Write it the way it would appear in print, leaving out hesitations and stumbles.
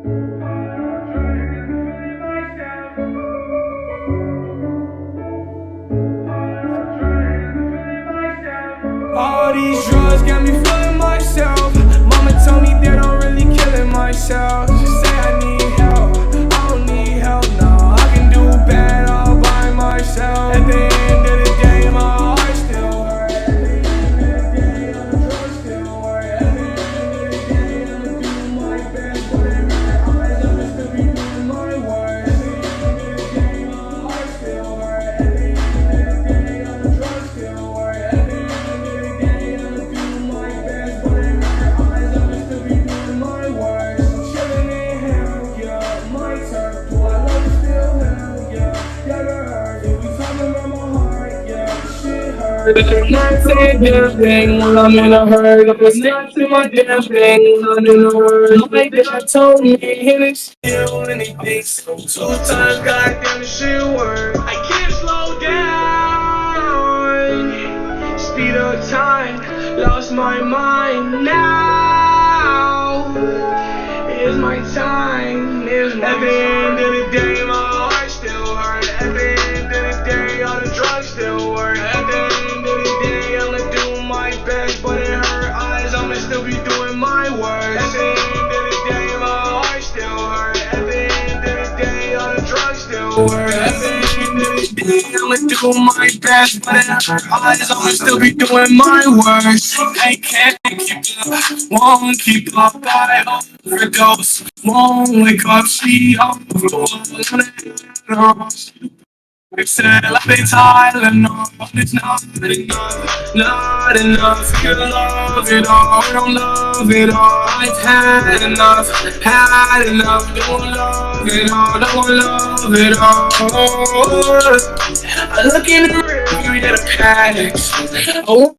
All these drugs got me feeling myself. Mama told me that I'm really killing myself. She say I need help, I don't need help, no. I can do bad all by myself. At the end of the day, my heart still hurt. At the end of the day, all the drugs still work. At the end of the day, I'ma do my best, but in my eyes, I'ma still be doing my worst. At the end of the day, my heart still hurt. At the end of the day, all the drugs still work. At the end of the day, I'ma do my best, but in my eyes, I'ma still be doing my worst. I'm chilling in hell, yeah, my turf. Do I love it still? Hell yeah, never heard it. We talking about my heart, yeah, this shit hurt. Not saying damn thing when I'm in a hurry. I'm not to my damn thing when I'm in a hurry. My dad told me, and it's still anything. So 2 times, goddamn, this shit work. I can't slow down. Speed up time, lost my mind now. It's my time, it's my time. At the end of the day, my heart still hurt. At the end of the day, all the drugs still work. At the end of the day, I'ma do my best, but in her eyes, I'ma still be doing my worst. At the end of the day, my heart still hurt. At the end of the day, all the drugs still work. At the end of the day, I'ma do my best, but in her eyes, I'ma still be doing my worst. I can't keep up, won't keep up, I overdose. Won't wake up, she overdose. I said I've been Tylenol, it's not enough, not enough. You love it all, don't love it all. I've had enough, don't love it all, don't love it all. I look in the rear view, yeah, the panic.